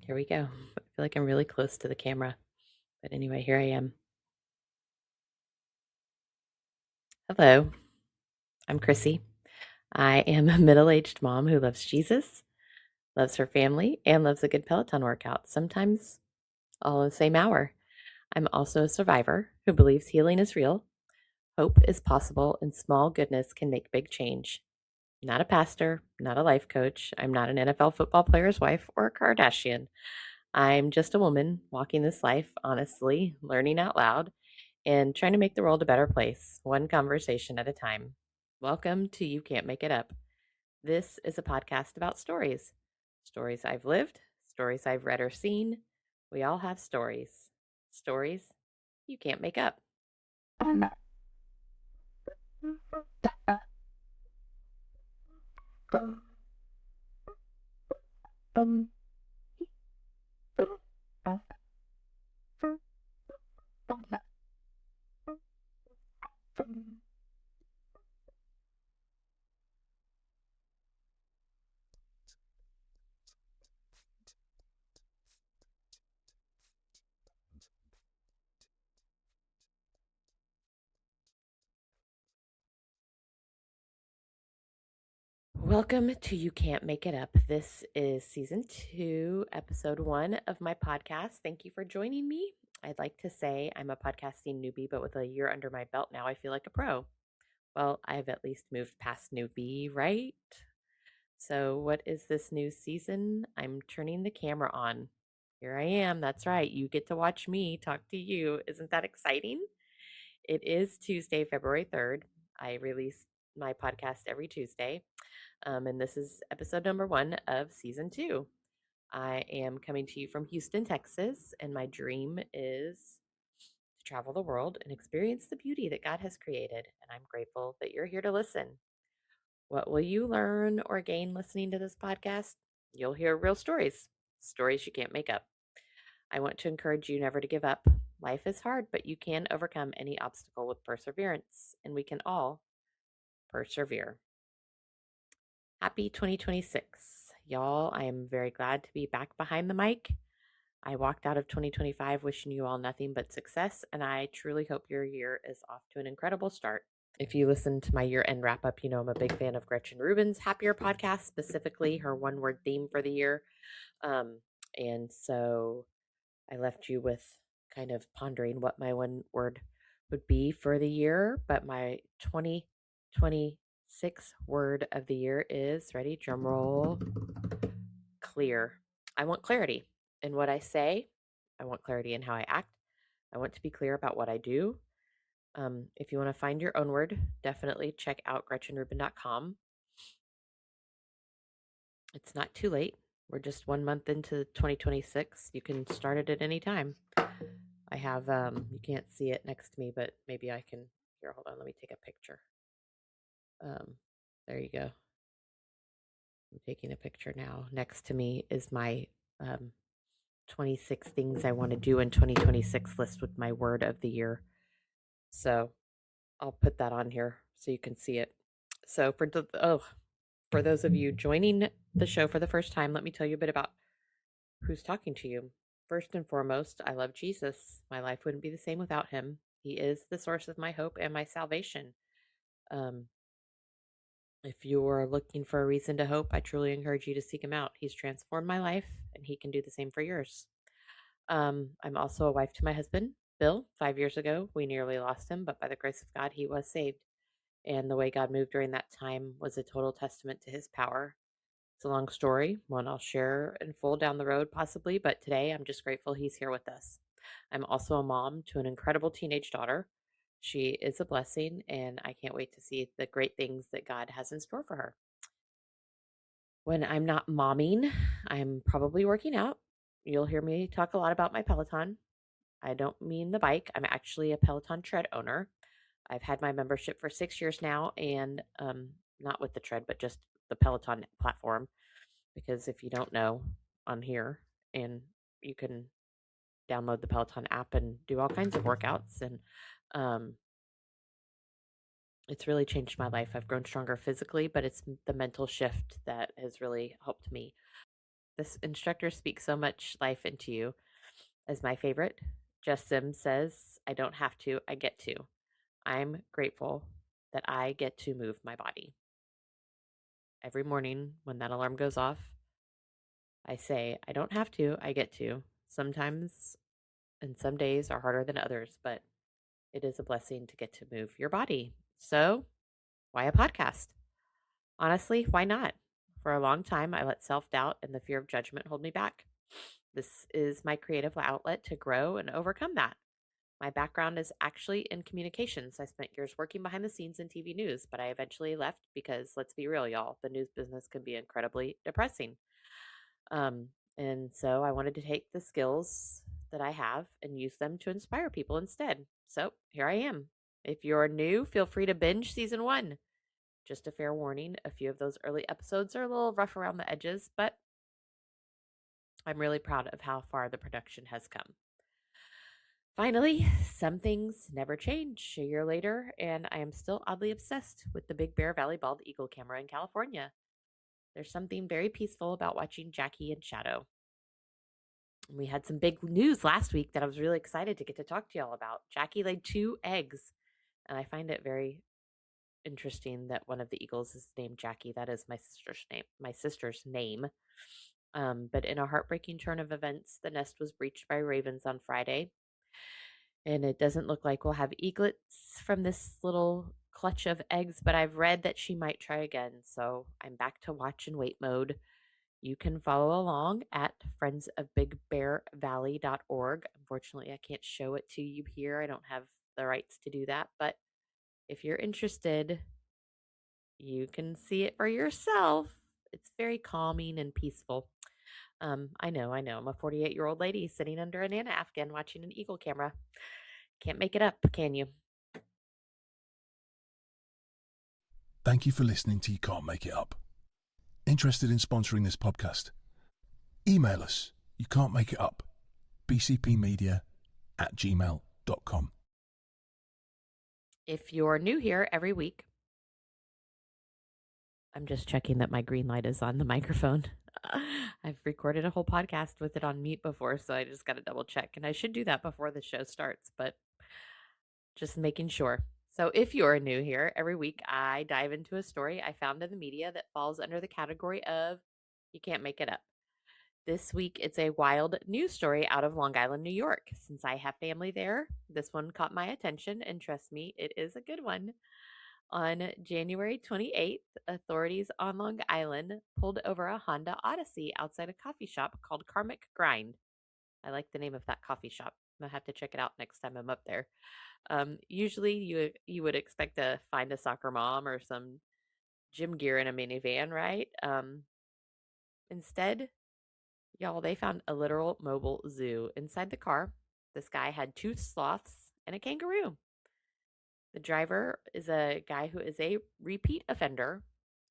Here we go. I feel like I'm really close to the camera. But anyway, here I am. Hello, I'm Chrissy. I am a middle aged mom who loves Jesus, loves her family, and loves a good Peloton workout, sometimes all in the same hour. I'm also a survivor who believes healing is real, hope is possible, and small goodness can make big change. Not a pastor, not a life coach. I'm not an NFL football player's wife or a Kardashian. I'm just a woman walking this life honestly, learning out loud, and trying to make the world a better place, one conversation at a time. Welcome to You Can't Make It Up. This is a podcast about stories. Stories I've lived, stories I've read or seen. We all have stories. Stories you can't make up. Welcome to You Can't Make It Up. This is season 2, episode 1 of my podcast. Thank you for joining me. I'd like to say I'm a podcasting newbie, but with a year under my belt now, I feel like a pro. Well, I've at least moved past newbie, right? So, what is this new season? I'm turning the camera on. Here I am. That's right. You get to watch me talk to you. Isn't that exciting? It is Tuesday, February 3rd. I release my podcast every Tuesday. And this is episode number 1 of season 2. I am coming to you from Houston, Texas, and my dream is to travel the world and experience the beauty that God has created. And I'm grateful that you're here to listen. What will you learn or gain listening to this podcast? You'll hear real stories, stories you can't make up. I want to encourage you never to give up. Life is hard, but you can overcome any obstacle with perseverance, and we can all persevere. Happy 2026. Y'all, I am very glad to be back behind the mic. I walked out of 2025 wishing you all nothing but success, and I truly hope your year is off to an incredible start. If you listen to my year end wrap up, you know I'm a big fan of Gretchen Rubin's Happier podcast, specifically her one word theme for the year. And so I left you with kind of pondering what my one word would be for the year. But my 2026 word of the year is ready, drum roll, clear. I want clarity in what I say. I want clarity in how I act. I want to be clear about what I do. If you want to find your own word, definitely check out GretchenRubin.com. It's not too late. We're just 1 month into 2026. You can start it at any time. I have, you can't see it next to me, but maybe I can. Here, hold on. Let me take a picture. There you go. I'm taking a picture now. Next to me is my 26 things I want to do in 2026 list with my word of the year. So I'll put that on here so you can see it. So for those of you joining the show for the first time, let me tell you a bit about who's talking to you. First and foremost, I love Jesus. My life wouldn't be the same without him. He is the source of my hope and my salvation. Um, if you're looking for a reason to hope, I truly encourage you to seek him out. He's transformed my life, and he can do the same for yours. I'm also a wife to my husband, Bill. 5 years ago, we nearly lost him, but by the grace of God, he was saved. And the way God moved during that time was a total testament to his power. It's a long story, one I'll share in full down the road, possibly, but today I'm just grateful he's here with us. I'm also a mom to an incredible teenage daughter. She is a blessing, and I can't wait to see the great things that God has in store for her. When I'm not momming, I'm probably working out. You'll hear me talk a lot about my Peloton. I don't mean the bike, I'm actually a Peloton tread owner. I've had my membership for 6 years now, and not with the tread, but just the Peloton platform. Because if you don't know, on here, and you can download the Peloton app and do all kinds of workouts, and um, it's really changed my life. I've grown stronger physically, but it's the mental shift that has really helped me. This instructor speaks so much life into you as my favorite. Jess Sims says, I don't have to, I get to. I'm grateful that I get to move my body. Every morning when that alarm goes off, I say, I don't have to, I get to. Sometimes and some days are harder than others, but it is a blessing to get to move your body. So, why a podcast? Honestly, why not? For a long time, I let self doubt and the fear of judgment hold me back. This is my creative outlet to grow and overcome that. My background is actually in communications. I spent years working behind the scenes in TV news, but I eventually left because, let's be real, y'all, the news business can be incredibly depressing. Um, and so I wanted to take the skills that I have and use them to inspire people instead. So here I am. If you're new, feel free to binge season 1. Just a fair warning, a few of those early episodes are a little rough around the edges, but I'm really proud of how far the production has come. Finally, some things never change. A year later, and I am still oddly obsessed with the Big Bear Valley Bald Eagle camera in California. There's something very peaceful about watching Jackie and Shadow. We had some big news last week that I was really excited to get to talk to y'all about. Jackie laid 2 eggs, and I find it very interesting that one of the eagles is named Jackie. That is my sister's name. But in a heartbreaking turn of events, the nest was breached by ravens on Friday, and it doesn't look like we'll have eaglets from this little clutch of eggs. But I've read that she might try again, so I'm back to watch and wait mode. You can follow along at friendsofbigbearvalley.org. Unfortunately, I can't show it to you here. I don't have the rights to do that. But if you're interested, you can see it for yourself. It's very calming and peaceful. I know. I'm a 48-year-old lady sitting under a Nana Afghan watching an eagle camera. Can't make it up, can you? Thank you for listening to You Can't Make It Up. Interested in sponsoring this podcast? Email us, you can't make it up, bcpmedia@gmail.com. If you're new here every week, I'm just checking that my green light is on the microphone. I've recorded a whole podcast with it on mute before, so I just got to double check. And I should do that before the show starts, but just making sure. So if you're new here, every week I dive into a story I found in the media that falls under the category of you can't make it up. This week it's a wild news story out of Long Island, New York. Since I have family there, this one caught my attention, and trust me, it is a good one. On January 28th, authorities on Long Island pulled over a Honda Odyssey outside a coffee shop called Karmic Grind. I like the name of that coffee shop. I'll have to check it out next time I'm up there. Usually you would expect to find a soccer mom or some gym gear in a minivan, right? Instead, y'all, they found a literal mobile zoo inside the car. This guy had 2 sloths and a kangaroo. The driver is a guy who is a repeat offender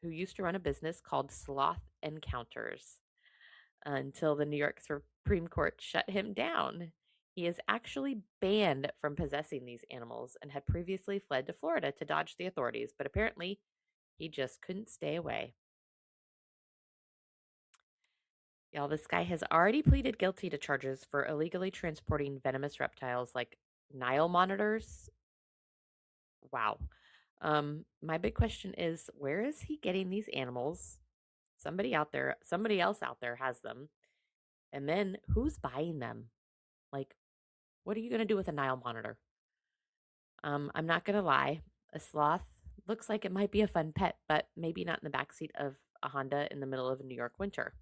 who used to run a business called Sloth Encounters until the New York Supreme Court shut him down. He is actually banned from possessing these animals and had previously fled to Florida to dodge the authorities, but apparently he just couldn't stay away. Y'all, this guy has already pleaded guilty to charges for illegally transporting venomous reptiles like Nile monitors. Wow. My big question is, where is he getting these animals? Somebody else out there has them. And then who's buying them? Like, what are you going to do with a Nile monitor? I'm not going to lie. A sloth looks like it might be a fun pet, but maybe not in the backseat of a Honda in the middle of a New York winter.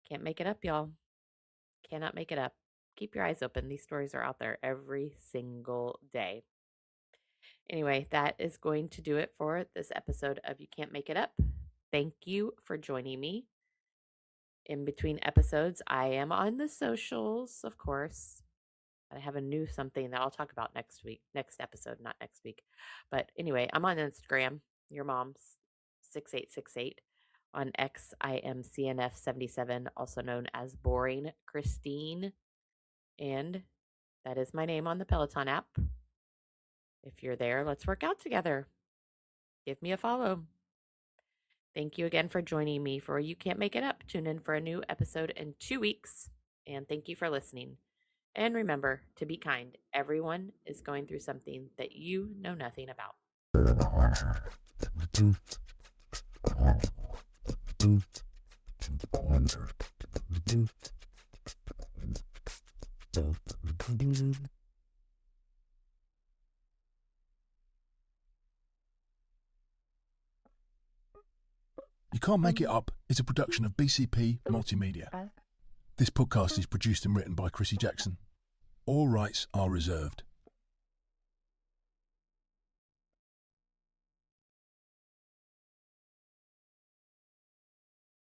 Can't make it up, y'all. Cannot make it up. Keep your eyes open. These stories are out there every single day. Anyway, that is going to do it for this episode of You Can't Make It Up. Thank you for joining me. In between episodes, I am on the socials, of course. I have a new something that I'll talk about next episode, not next week. But anyway, I'm on Instagram, your mom's 6868. On X, I am CNF77, also known as Boring Christine. And that is my name on the Peloton app. If you're there, let's work out together. Give me a follow. Thank you again for joining me for You Can't Make It Up. Tune in for a new episode in 2 weeks. And thank you for listening. And remember to be kind. Everyone is going through something that you know nothing about. You Can't Make It Up is a production of BCP Multimedia. This podcast is produced and written by Chrissy Jackson. All rights are reserved.